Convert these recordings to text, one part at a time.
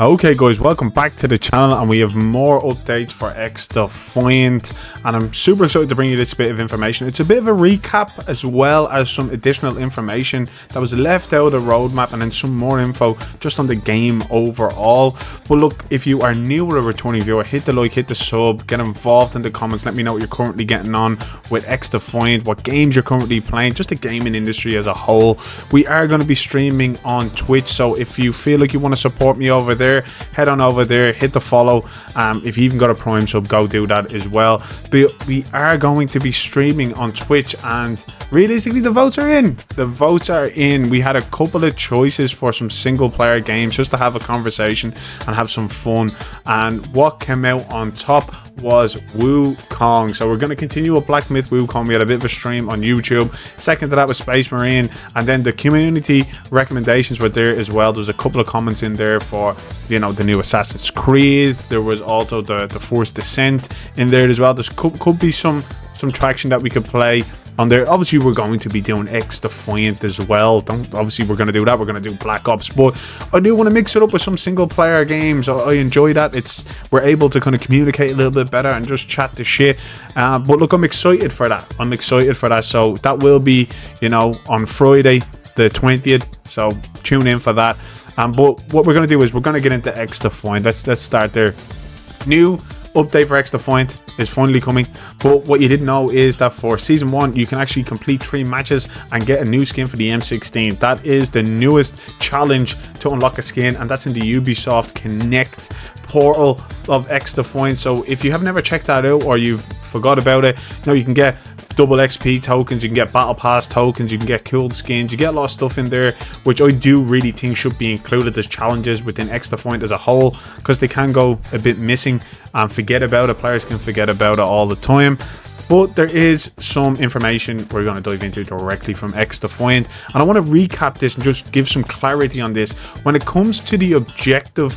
Okay guys, welcome back to the channel, and we have more updates for XDefiant, and I'm super excited to bring you this bit of information. It's a bit of a recap as well as some additional information that was left out of the roadmap, and then some more info just on the game overall. But look, if you are new or a returning viewer, hit the like, hit the sub, get involved in the comments, let me know what you're currently getting on with XDefiant, what games you're currently playing, just the gaming industry as a whole. We are going to be streaming on Twitch, so if you feel like you want to support me over there, head on over there, hit the follow. If you even got a Prime sub, go do that as well. But we are going to be streaming on Twitch, and realistically the votes are in. We had a couple of choices for some single player games just to have a conversation and have some fun, and what came out on top was Wukong. So we're going to continue with Black Myth Wukong. We had a bit of a stream on YouTube. Second to that was Space Marine, and then the community recommendations were there as well. There's a couple of comments in there for, you know, the new Assassin's Creed. There was also the Force Descent in there as well. There could be some traction that we could play on there. Obviously we're going to be doing XDefiant as well. Obviously we're going to do that. We're going to do Black Ops, but I do want to mix it up with some single player games. I enjoy that. We're able to kind of communicate a little bit better and just chat the shit. But look, I'm excited for that. So that will be, you know, on Friday the 20th, so tune in for that. But what we're going to do is we're going to get into XDefiant. Let's start there. New update for XDefiant is finally coming, but what you didn't know is that for season 1 you can actually complete 3 matches and get a new skin for the M16. That is the newest challenge to unlock a skin, and that's in the Ubisoft Connect portal of XDefiant. So if you have never checked that out or you've forgot about it, you can get double XP tokens, you can get battle pass tokens, you can get cool skins, you get a lot of stuff in there, which I do really think should be included as challenges within XDefiant as a whole, because they can go a bit missing and forget about it. Players can forget about it all the time. But there is some information we're going to dive into directly from XDefiant, and I want to recap this and just give some clarity on this. When it comes to the objective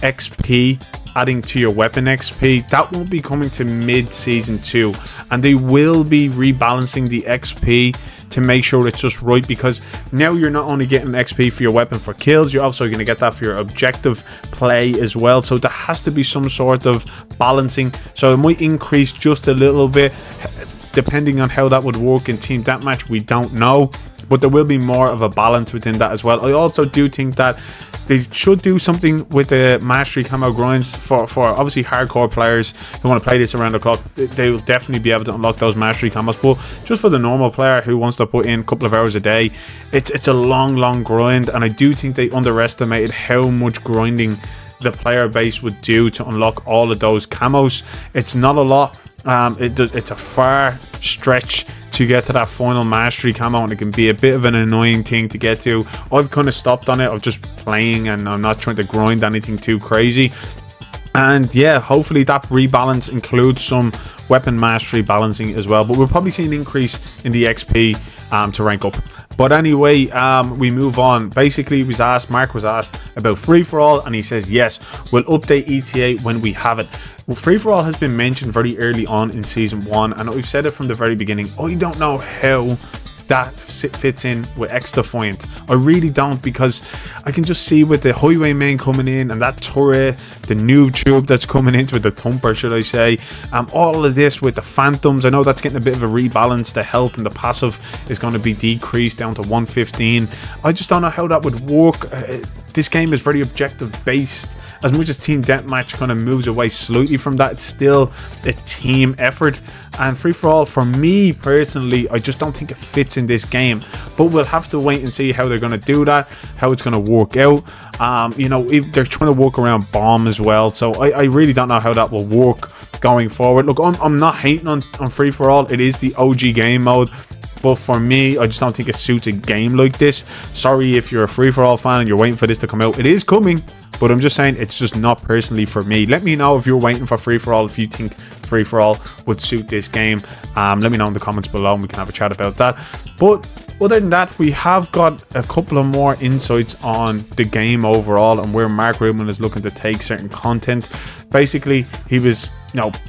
XP adding to your weapon XP, that won't be coming to mid season 2, and they will be rebalancing the XP to make sure it's just right, because now you're not only getting XP for your weapon for kills, you're also going to get that for your objective play as well. So there has to be some sort of balancing, so it might increase just a little bit depending on how that would work in team deathmatch. We don't know, but there will be more of a balance within that as well. I also do think that they should do something with the mastery camo grinds for obviously hardcore players who want to play this around the clock. They will definitely be able to unlock those mastery camos, but just for the normal player who wants to put in a couple of hours a day, it's a long grind, and I do think they underestimated how much grinding the player base would do to unlock all of those camos. It's not a lot. It's a far stretch to get to that final mastery camo, and it can be a bit of an annoying thing to get to. I've kind of stopped on it. I'm just playing, and I'm not trying to grind anything too crazy. And yeah, hopefully that rebalance includes some weapon mastery balancing as well, but we'll probably see an increase in the XP to rank up. But anyway, we move on. Basically, Mark was asked about free-for-all, and he says yes, we'll update ETA when we have it. Well, free-for-all has been mentioned very early on in season 1, and we've said it from the very beginning. I don't know how that fits in with XDefiant. I really don't, because I can just see with the highwaymen coming in and that turret, the new tube that's coming into it, the thumper should I say, all of this with the phantoms. I know that's getting a bit of a rebalance. The health and the passive is going to be decreased down to 115. I just don't know how that would work. This game is very objective based. As much as team deathmatch kind of moves away slightly from that, it's still a team effort, and free-for-all, for me personally, I just don't think it fits in this game. But we'll have to wait and see how they're going to do that, how it's going to work out. You know, if they're trying to work around bomb as well, so I really don't know how that will work going forward. Look, I'm not hating on free-for-all. It is the OG game mode, but for me, I just don't think it suits a game like this. Sorry if you're a free-for-all fan and you're waiting for this to come out. It is coming, but I'm just saying it's just not personally for me. Let me know if you're waiting for free-for-all, if you think free-for-all would suit this game. Let me know in the comments below and we can have a chat about that. But other than that, we have got a couple of more insights on the game overall and where Mark Rubin is looking to take certain content. Basically, he was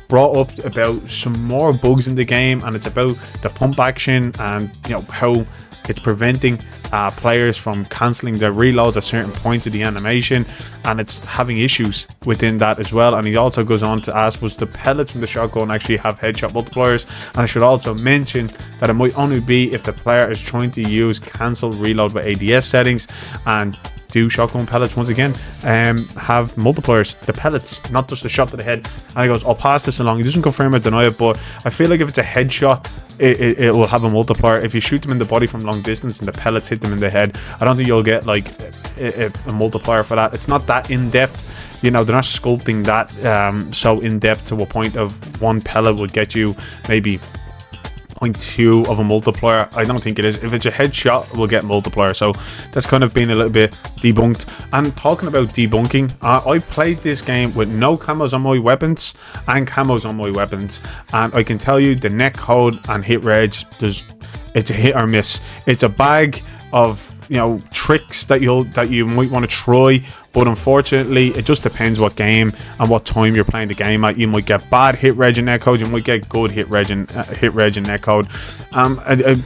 brought up about some more bugs in the game, and it's about the pump action and how it's preventing players from cancelling their reloads at certain points of the animation, and it's having issues within that as well. And he also goes on to ask, was the pellets from the shotgun actually have headshot multipliers? And I should also mention that it might only be if the player is trying to use cancel reload with ADS settings. And do shotgun pellets once again have multipliers? The pellets, not just the shot to the head. And he goes, I'll pass this along. He doesn't confirm or deny it, but I feel like if it's a headshot, it will have a multiplier. If you shoot them in the body from long distance and the pellets hit them in the head, I don't think you'll get like a multiplier for that. It's not that in depth, you know. They're not sculpting that so in depth to a point of one pellet would get you maybe 0.2 of a multiplier. I don't think it is. If it's a headshot, we'll get multiplier. So that's kind of been a little bit debunked. And talking about debunking, I played this game with no camos on my weapons and camos on my weapons, and I can tell you the net code and hit reg, it's a hit or miss. It's a bag of, you know, tricks that you might want to try, but unfortunately it just depends what game and what time you're playing the game at. You might get bad hit reg and netcode, you might get good hit reg and netcode.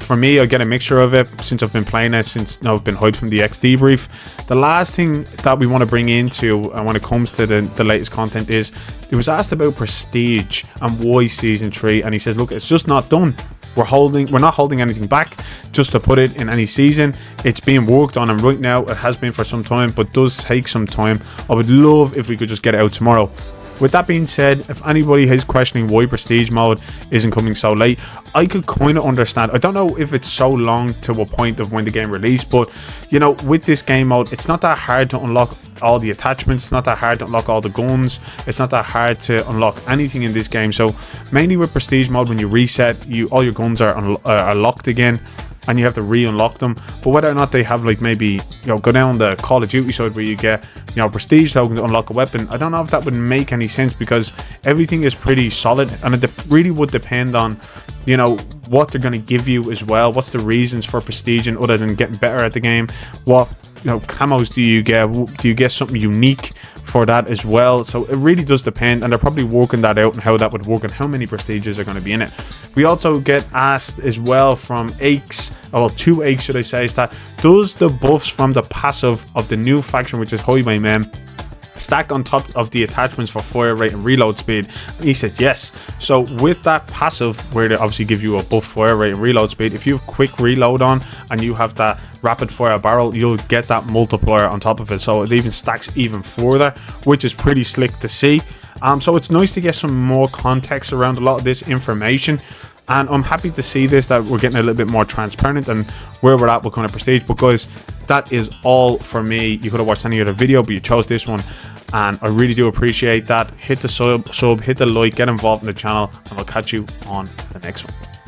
For me, I get a mixture of it since I've been playing it since I've been hid from the XD brief. The last thing that we want to bring into when it comes to the latest content is, it was asked about Prestige and why season 3, and he says, look, it's just not done. We're not holding anything back just to put it in any season. It's being worked on, and right now it has been for some time, but does take some time. I would love if we could just get it out tomorrow. With that being said, if anybody is questioning why Prestige mode isn't coming so late, I could kind of understand. I don't know if it's so long to a point of when the game released, but you know, with this game mode, it's not that hard to unlock all the attachments. It's not that hard to unlock all the guns. It's not that hard to unlock anything in this game. So mainly with Prestige mode, when you reset, all your guns are locked again, and you have to re-unlock them. But whether or not they have, like, maybe, you know, go down the Call of Duty side where you get, you know, Prestige token to unlock a weapon, I don't know if that would make any sense, because everything is pretty solid, and it really would depend on, you know, what they're going to give you as well. What's the reasons for Prestige, and other than getting better at the game, what, you know, camos do you get? Do you get something unique for that as well? So it really does depend, and they're probably working that out and how that would work and how many Prestiges are going to be in it. We also get asked as well from Aches, well, 2 Aches should I say, is that does the buffs from the passive of the new faction, which is Highwaymen, stack on top of the attachments for fire rate and reload speed? And he said yes. So with that passive, where they obviously give you a buff fire rate and reload speed, if you have quick reload on and you have that rapid fire barrel, you'll get that multiplier on top of it. So it even stacks even further, which is pretty slick to see. So it's nice to get some more context around a lot of this information, and I'm happy to see this, that we're getting a little bit more transparent and where we're at with kind of Prestige. But guys, that is all for me. You could have watched any other video, but you chose this one, and I really do appreciate that. Hit the sub, hit the like, get involved in the channel, and I'll catch you on the next one.